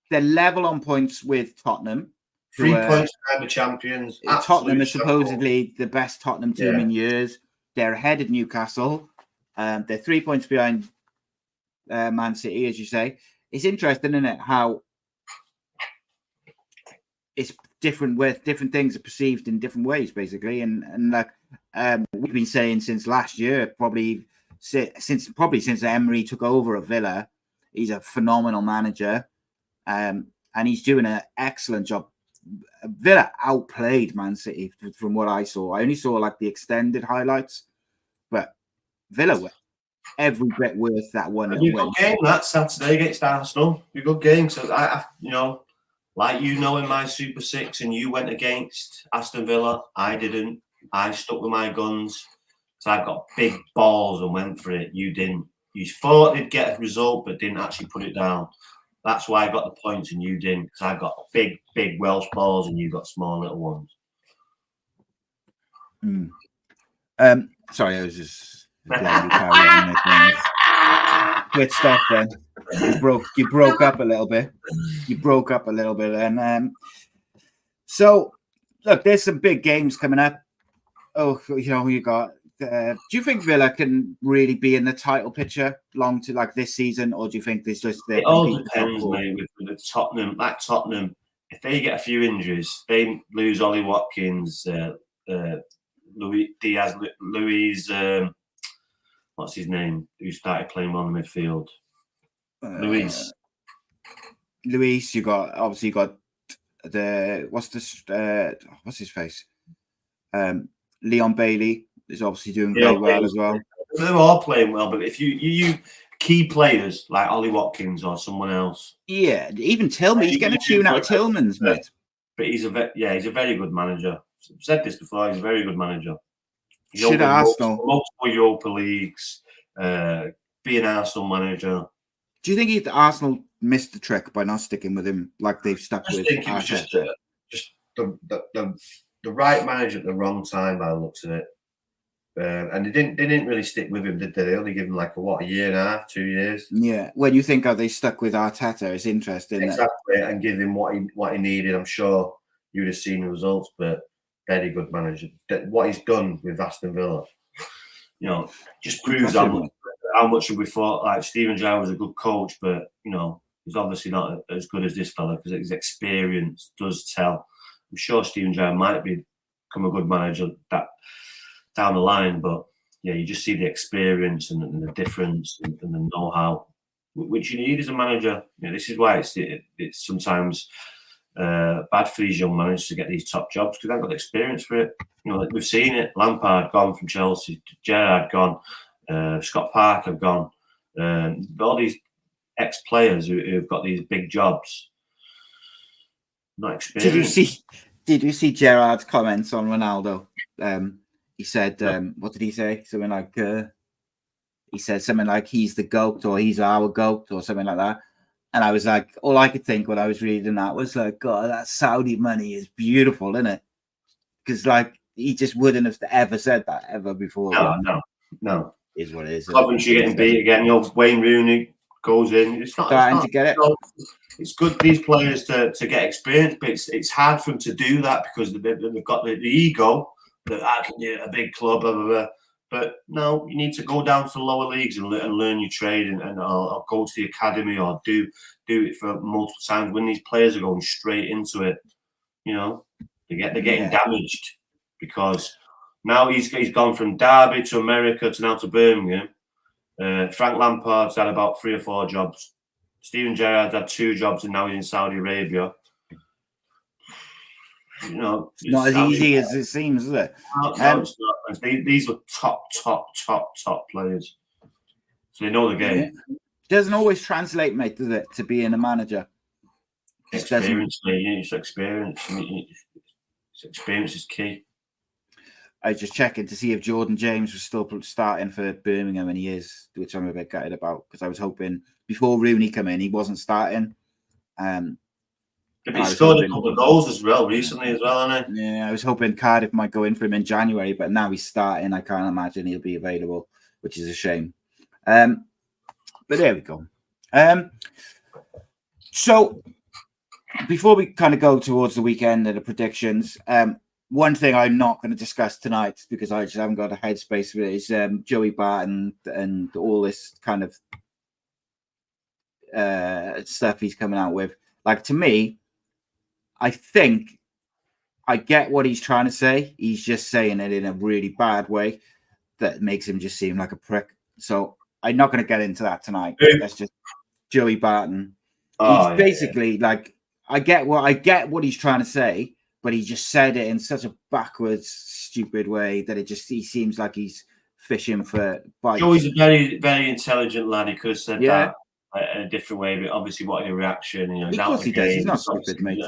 they're level on points with Tottenham. 3 points behind the champions. Tottenham is supposedly the best Tottenham team in years. They're ahead of Newcastle. They're 3 points behind Man City, as you say. It's interesting, isn't it, how it's different, where different things are perceived in different ways, basically. And like we've been saying since last year, probably since Emery took over at Villa, he's a phenomenal manager, and he's doing an excellent job. Villa outplayed Man City from what I saw. I only saw like the extended highlights, but Villa were every bit worth that 1-0 win. Good game that Saturday against Arsenal. A good game. So I like in my Super 6, and you went against Aston Villa. I didn't. I stuck with my guns. So I've got big balls and went for it. You didn't. You thought they'd get a result, but didn't actually put it down. That's why I got the points and you didn't, because I got big Welsh balls and you got small little ones. Sorry, I was just letting you carry on. Good stuff then. You broke up a little bit. And so look, there's some big games coming up. Oh, you got. Do you think Villa can really be in the title picture long to like this season, or do you think there's just it all depends, mate, with the Tottenham. Like Tottenham, if they get a few injuries, they lose Ollie Watkins, Luis Diaz, what's his name? Who started playing on the midfield? Luis. You got the what's his face? Leon Bailey is obviously doing very well as well. They're all playing well, but if you key players like Ollie Watkins or someone else, even Tillman, he's getting a tune out of Tillman's, mate. But he's a very good manager. I've said this before. He's a very good manager. Should Arsenal multiple Europa leagues, be an Arsenal manager? Do you think Arsenal missed the trick by not sticking with him like they've stuck with? I think it was just the right manager at the wrong time by the looks of it. And they didn't really stick with him, did they? They only give him like a year and a half, 2 years. Yeah. When you think they stuck with Arteta, it's interesting. Exactly, and give him what he needed. I'm sure you'd have seen the results, but very good manager. What he's done with Aston Villa, just proves how much we thought. Like Steven Gerrard was a good coach, but he's obviously not as good as this fella because his experience does tell. I'm sure Steven Gerrard might become a good manager down the line, but you just see the experience and the difference and the know-how which you need as a manager. This is why it's sometimes bad for these young managers to get these top jobs because they've got the experience for it. We've seen it. Lampard gone from Chelsea, Gerrard gone, Scott Parker gone. All these ex-players who've got these big jobs, not experienced. Did you see Gerrard's comments on Ronaldo? He said, what did he say? Something like, he said something like, he's the GOAT or he's our GOAT or something like that. And I was like, all I could think when I was reading that was like, God, that Saudi money is beautiful, isn't it? Because like, he just wouldn't have ever said that ever before. No. is what it is. Coventry getting beat again. You know, Wayne Rooney goes in. It's not Starting to get it. You know, it's good these players to get experience, but it's hard for them to do that because they've got the ego that I can do a big club, blah, blah, blah. But no, you need to go down to the lower leagues and learn your trade, and I'll go to the academy or do it for multiple times. When these players are going straight into it, you know, they're getting damaged because now he's gone from Derby to America to now to Birmingham. Frank Lampard's had about 3 or 4 jobs. Steven Gerrard's had 2 jobs, and now he's in Saudi Arabia. You know, it's not as easy as it seems, is it? No, it's not. These are top players, so they know the game. Doesn't always translate, mate, does it, to being a manager? Experience, it's experience. Experience is key. I was just checking to see if Jordan James was still starting for Birmingham, and he is, which I'm a bit gutted about because I was hoping before Rooney come in, he wasn't starting. But he scored a couple of goals as well recently as well, hasn't he? Yeah, I was hoping Cardiff might go in for him in January, but now he's starting. I can't imagine he'll be available, which is a shame. But there we go. So before we kind of go towards the weekend and the predictions, one thing I'm not going to discuss tonight because I just haven't got a headspace for it is Joey Barton and all this kind of stuff he's coming out with. Like, to me, I think I get what he's trying to say. He's just saying it in a really bad way that makes him just seem like a prick. So I'm not going to get into that tonight. That's just Joey Barton. He's basically like, I get what he's trying to say, but he just said it in such a backwards, stupid way that he seems like he's fishing for bites. Joey's a very, very intelligent lad. He could have said that in a different way, but obviously wanting a reaction. You know, of course he does. He's not stupid, mate.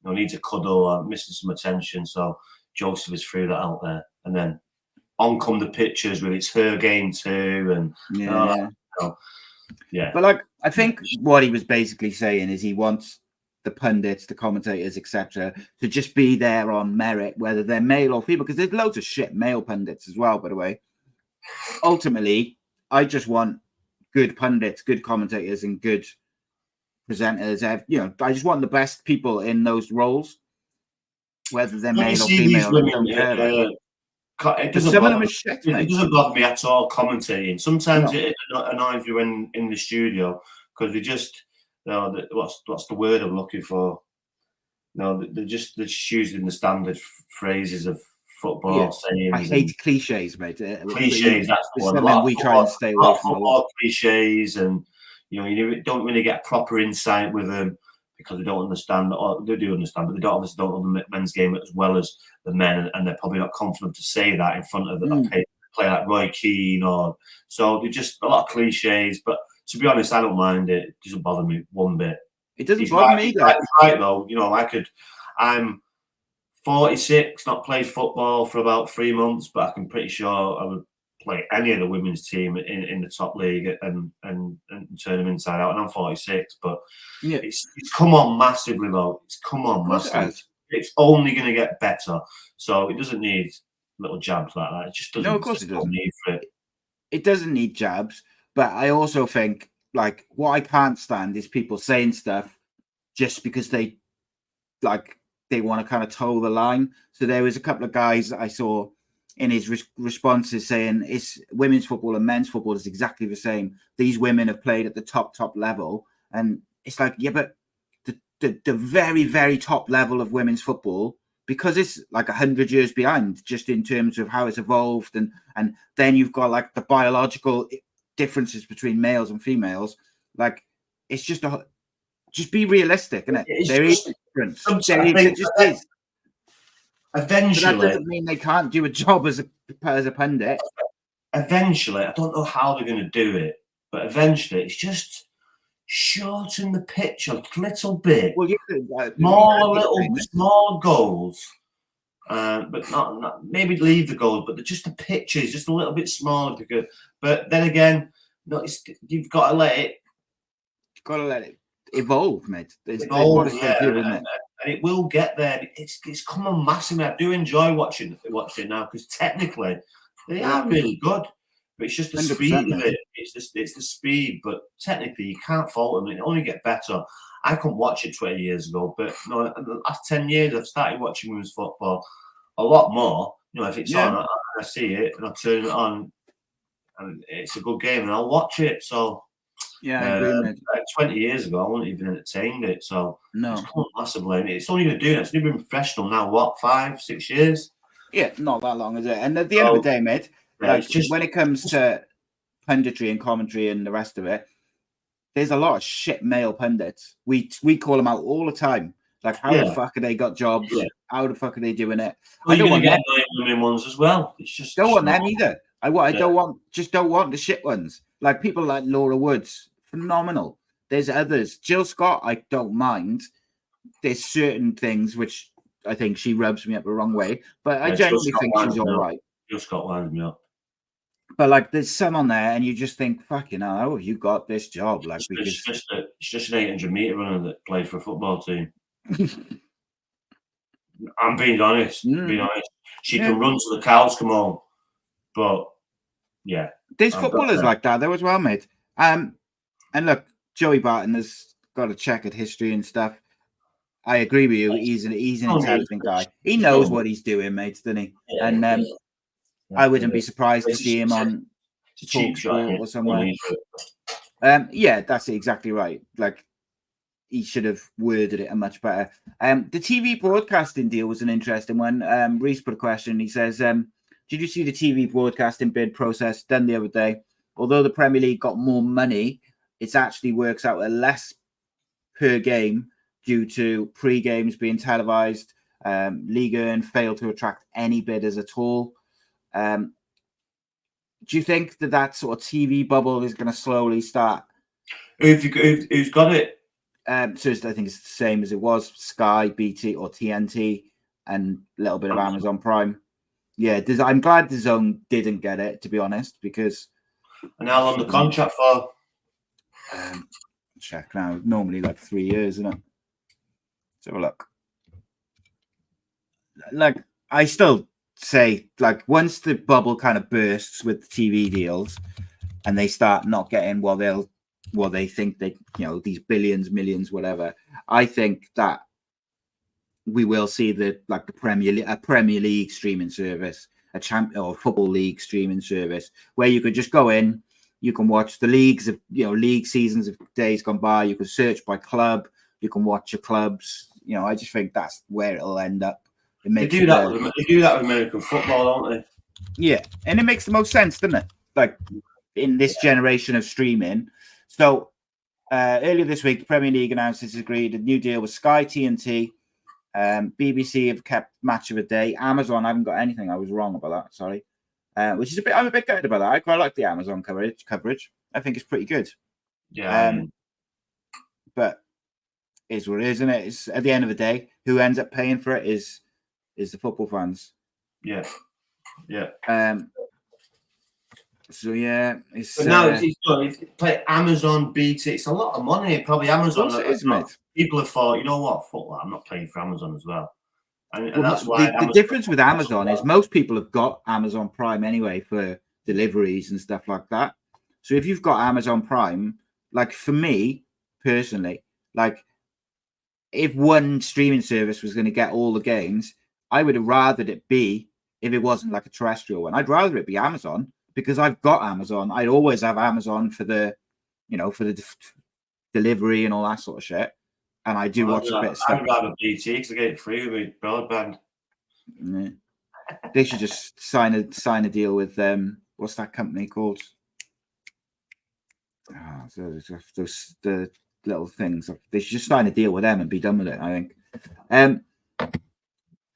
Needs a cuddle or missing some attention. So Joseph has threw that out there, and then on come the pictures with it's her game too, and But like, I think what he was basically saying is he wants the pundits, the commentators, etc., to just be there on merit, whether they're male or female, because there's loads of shit male pundits as well, by the way. Ultimately, I just want good pundits, good commentators, and good presenters. You know, I just want the best people in those roles, whether they're male or female. It doesn't bother me at all commentating. Sometimes it annoys you when in the studio because they just, you know, what's the word I'm looking for? No, they're just using the standard phrases of football sayings. I hate cliches, mate. Cliches, that's the one. Something we try and stay away from. Football cliches, and you don't really get proper insight with them because they don't understand, or they do understand, but they obviously don't know the men's game as well as the men, and they're probably not confident to say that in front of a player like Roy Keane, so they're just a lot of cliches. But to be honest, I don't mind it. It doesn't bother me one bit. It doesn't bother me. He's right though. You know, I'm 46, not played football for about 3 months, but I'm pretty sure I would play any of the women's team in the top league and turn them inside out. And I'm 46, but it's come on massively though. It's come on massively. It's only going to get better. So it doesn't need little jabs like that. It just doesn't. No, of course it doesn't. Need for it. It doesn't need jabs, but I also think, like, what I can't stand is people saying stuff just because they want to kind of toe the line. So there was a couple of guys that I saw in his responses saying it's women's football and men's football is exactly the same. These women have played at the top level. And it's like, yeah, but the very, very top level of women's football, because it's like 100 years behind just in terms of how it's evolved. And then you've got like the biological differences between males and females. Like, it's just be realistic, isn't it? There is a difference. It just is. Eventually, but that doesn't mean they can't do a job as a pundit. Eventually, I don't know how they're going to do it, but eventually, it's just shorten the pitch a little bit. Well, small goals, but not maybe leave the goals, but just the pitch is just a little bit smaller. But then again, you've got to let it. You've got to let it evolve, mate. Evolve, and it will get there. It's come on massively. I do enjoy watching it now because technically they are really good. But it's just the 100%, speed of mate. it. It's the speed, but technically you can't fault them. It only get better. I couldn't watch it 20 years ago, but in the last 10 years I've started watching women's football a lot more. If it's on, I see it and I turn it on, and it's a good game, and I'll watch it. So Yeah, I agree, mate. 20 years ago, I wouldn't even entertained it. So No. it's come massively. And it's only going to do that. It's only been professional now. What, 5-6 years? Yeah, not that long, is it? And at the end of the day, mate, like when it comes to punditry and commentary and the rest of it, there's a lot of shit male pundits. We call them out all the time. Like, how the fuck have they got jobs? Yeah. How the fuck are they doing it? Well, I don't want get women ones as well. It's just don't want them either. I don't want the shit ones. Like people like Laura Woods, phenomenal. There's others. Jill Scott, I don't mind. There's certain things which I think she rubs me up the wrong way, but I genuinely think she's all right. Jill Scott winds me up. But like, there's some on there, and you just think, "Fucking hell, how have you got this job?" Like, it's just an 800-meter runner that plays for a football team. I'm being honest. She can run till the cows come home, but yeah, there's footballers like that though as well, mate. And look, Joey Barton has got a checkered history and stuff. I agree with you. He's an intelligent guy. He knows what he's doing, mate, doesn't he? Yeah, and I wouldn't be surprised to see him on Talk Sport or somewhere. Yeah, that's exactly right. Like, he should have worded it much better. The TV broadcasting deal was an interesting one. Reese put a question. He says, did you see the TV broadcasting bid process done the other day? Although the Premier League got more money, it actually works out at less per game due to pre-games being televised. League One failed to attract any bidders at all. Do you think that sort of TV bubble is going to slowly start? Who's got it? So I think it's the same as it was Sky, BT, or TNT, and a little bit of Amazon Prime. Yeah, I'm glad DAZN didn't get it, to be honest, because. And how long the contract for? Check now. Normally like 3 years, isn't it? Let's have a look. Like, I still say, like, once the bubble kind of bursts with the TV deals, and they start not getting they think they, these billions, millions, whatever. I think that we will see a Premier League streaming service, or Football League streaming service, where you could just go in, you can watch the leagues of, league seasons of days gone by. You can search by club, you can watch your clubs. I just think that's where it'll end up. They do that with American football, don't they? Yeah, and it makes the most sense, doesn't it? Like, in this generation of streaming. So earlier this week, the Premier League announced it's agreed a new deal with Sky, TNT. BBC have kept Match of the Day. Amazon, I haven't got anything. I was wrong about that. Sorry. Which is I'm a bit gutted about that. I quite like the Amazon coverage. I think it's pretty good. Yeah. But it's what it is, isn't it? It's, at the end of the day, who ends up paying for it is the football fans. Yeah. Yeah. So yeah, it's. But now if you play Amazon, BT, it's a lot of money. Probably Amazon. People have thought, you know what, football, I'm not paying for Amazon as well. And that's why the difference with Amazon is most people have got Amazon Prime anyway for deliveries and stuff like that. So if you've got Amazon Prime, like for me personally, like if one streaming service was going to get all the games, I would have rathered it be, if it wasn't like a terrestrial one, I'd rather it be Amazon. Because I've got Amazon, I'd always have Amazon for the, delivery and all that sort of shit. And I do watch a bit of stuff. I'd rather BT because I get it free with broadband. Yeah. They should just sign a deal with what's that company called? The little things. They should just sign a deal with them and be done with it, I think.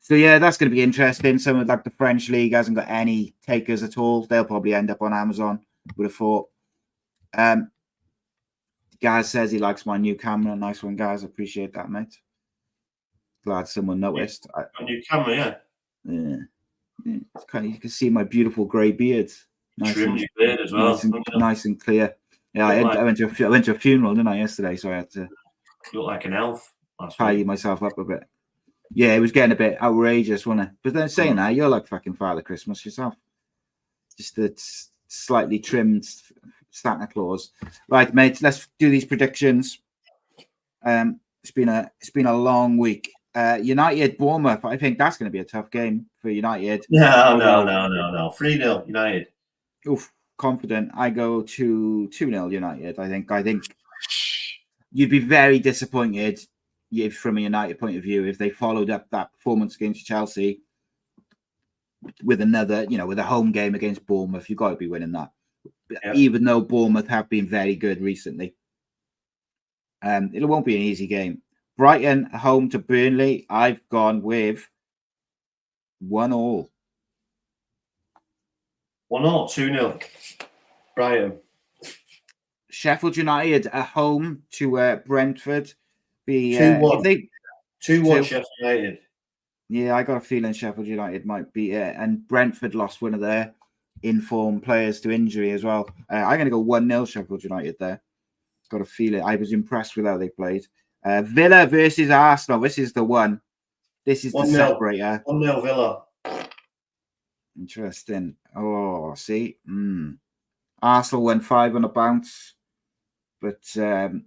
So yeah, that's going to be interesting. Some of like the French league hasn't got any takers at all. They'll probably end up on Amazon. Would have thought. Gaz says he likes my new camera. Nice one, Gaz. Appreciate that, mate. Glad someone noticed. A new camera, yeah. Yeah. It's kind of, you can see my beautiful grey beard. Nice and beard as well. Nice and clear. Yeah, I went to a funeral, didn't I, yesterday? So I had to. You look like an elf. Tidy myself up a bit. Yeah, it was getting a bit outrageous, wasn't it? But then saying that, you're like fucking Father Christmas yourself. Just to slightly trimmed Santa Claus. Right, mate. Let's do these predictions. It's been a long week. United Bournemouth. I think that's going to be a tough game for United. No. 3-0 United. Oof, confident. I go to 2-0 United. I think you'd be very disappointed if, from a United point of view, if they followed up that performance against Chelsea with another, with a home game against Bournemouth. You've got to be winning that. Yeah. Even though Bournemouth have been very good recently. It won't be an easy game. Brighton home to Burnley. I've gone with 1-1. 1-1, 2-0. Brighton. Sheffield United at home to Brentford. 2-1. 2-1 Sheffield United. Yeah, I got a feeling Sheffield United might beat it. And Brentford lost one of their informed players to injury as well. I'm going to go 1-0 Sheffield United there. Got a feeling. I was impressed with how they played. Villa versus Arsenal. This is the one. This is the separator. 1-0 Villa. Interesting. Oh, see? Arsenal went 5 on a bounce. But I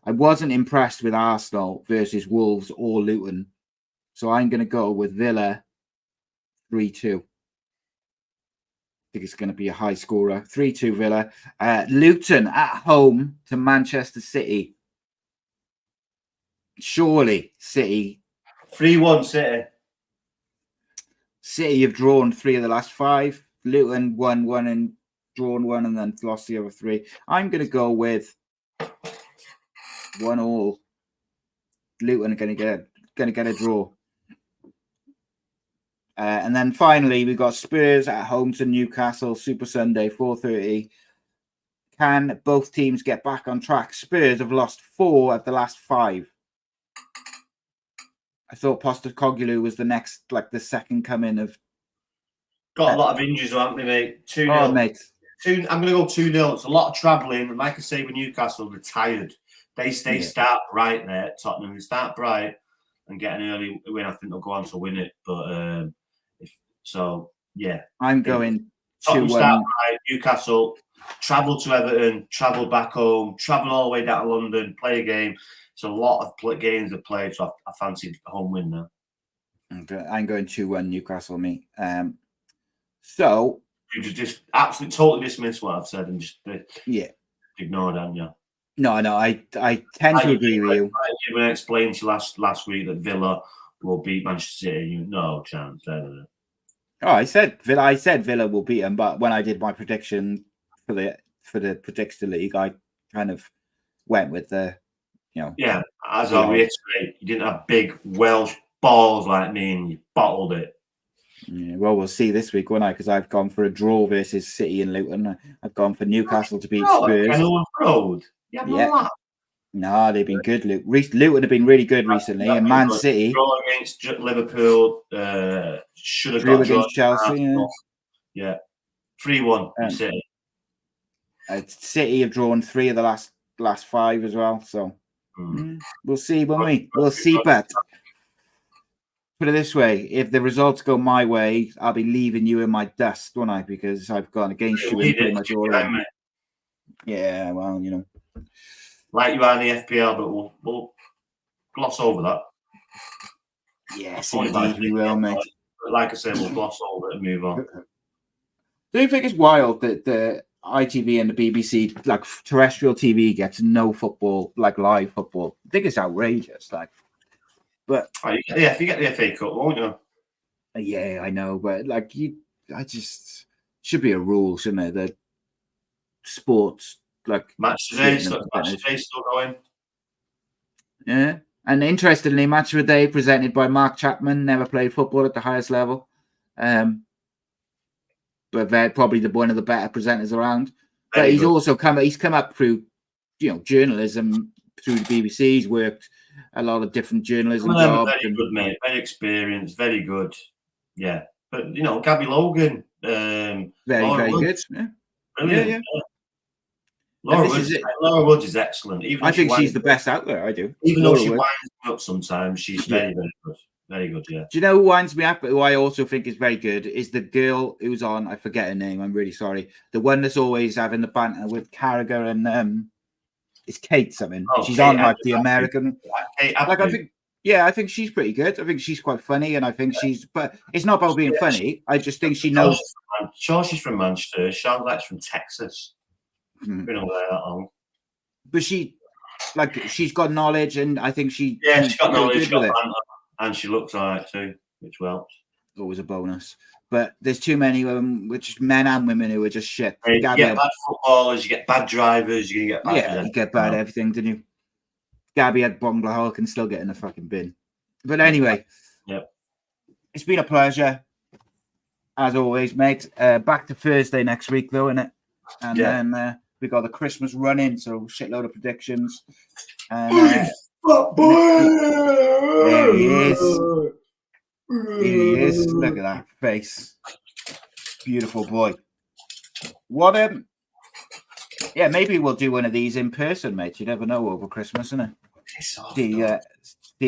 wasn't impressed with Arsenal versus Wolves or Luton. So I'm going to go with Villa 3-2. I think it's going to be a high scorer. 3-2 Villa. Luton at home to Manchester City. Surely City. 3-1 City. City have drawn 3 of the last 5. Luton won 1 and drawn 1 and then lost the other 3. I'm going to go with 1-1. Luton are going to get a draw. And then finally, we've got Spurs at home to Newcastle, Super Sunday, 4:30. Can both teams get back on track? Spurs have lost 4 of the last 5. I thought Postecoglou was the second coming of. Got a lot of injuries, haven't they, mate? 2-0. Oh, mate. I'm going to go 2-0. It's a lot of travelling. And like I say, with Newcastle, they're tired. They start bright there, Tottenham. They start bright and get an early win. I think they'll go on to win it. But I'm going Tottenham start bright, Newcastle, travel to Everton, travel back home, travel all the way down to London, play a game. It's a lot of games to play, so I fancy a home win now. Okay, I'm going 2-1 Newcastle, me. So you just absolutely totally dismiss what I've said and just ignore that, yeah. No, I tend to agree with you. I explained to you last week that Villa will beat Manchester City. No chance. Oh, I said Villa will beat them, but when I did my prediction for the Predictor League, I kind of went with the, Yeah, as I reiterate, you didn't have big Welsh balls like me, and you bottled it. Yeah, well, we'll see this week, won't I? Because I've gone for a draw versus City and Luton. I've gone for Newcastle to beat Spurs. Road. Yeah. No, they've been good. Luton have been really good recently, and Man City draw against Liverpool. Should have got against Chelsea. Yeah, 3-1 City. City have drawn 3 of the last 5 as well. So we'll see, won't we? We'll see. But put it this way: if the results go my way, I'll be leaving you in my dust, won't I? Because I've gone against you in pretty much all of them. Yeah, well, like you are in the FPL, but we'll gloss over that. Yes, indeed, we will, mate. Like I said, we'll gloss over it and move on. Do you think it's wild that the ITV and the BBC, like terrestrial TV, gets no football, like live football? I think it's outrageous. But if you get the FA Cup, won't you? Yeah, I know, but should be a rule, shouldn't it? That sports match today still going. Yeah, and interestingly, Match of the Day presented by Mark Chapman, never played football at the highest level, but probably one of the better presenters around. But he's also come up through journalism through the BBC. He's worked a lot of different journalism jobs. Very good, mate. Very experienced. Very good. Yeah, but Gabby Logan, very good. Yeah. Brilliant. Yeah. Laura Woods is excellent. I think she's the best out there. I do. Even though she winds me up sometimes, she's very, very good. Very good, yeah. Do you know who winds me up, who I also think is very good, is the girl who's on, I forget her name, I'm really sorry. The one that's always having the banter with Carragher and it's Kate something. She's Kate on like the American. Like, I think she's pretty good. I think she's quite funny, and I think but it's not about being funny. I just think she knows. Sure, she's from Manchester. She sounds like she's from Texas. Been over there that long. But she's got knowledge, and I think she's got knowledge, she's got banter, and she looks alright too, which helps. Always a bonus. But there's too many of them, which men and women who are just shit. You get bad footballers, you get bad drivers, you get bad you get bad everything, didn't you? Gabby had Bongla Hall can still get in the fucking bin. But anyway, it's been a pleasure. As always, mate. Back to Thursday next week, though, innit? And then we got the Christmas run-in, so shitload of predictions. And, there he is. Here he is. Look at that face. Beautiful boy. What maybe we'll do one of these in person, mate. You never know over Christmas, innit? See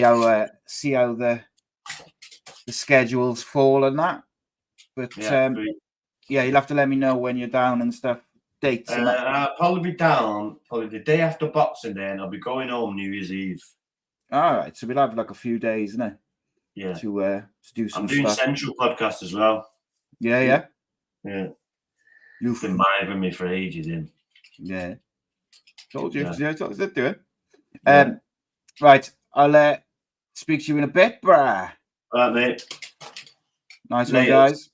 how the schedules fall and that. But you'll have to let me know when you're down and stuff. Dates. I'll probably be down the day after Boxing Day, and I'll be going home New Year's Eve. All right, so we'll have like a few days, innit? Yeah. To do some. I'm doing stuff. Central podcast as well. Yeah. You've been miming me for ages, in. Yeah. Told you. Yeah, I said do it. Right. I'll speak to you in a bit, brah. All right, mate. Nice one, guys.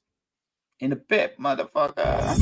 In a bit, motherfucker.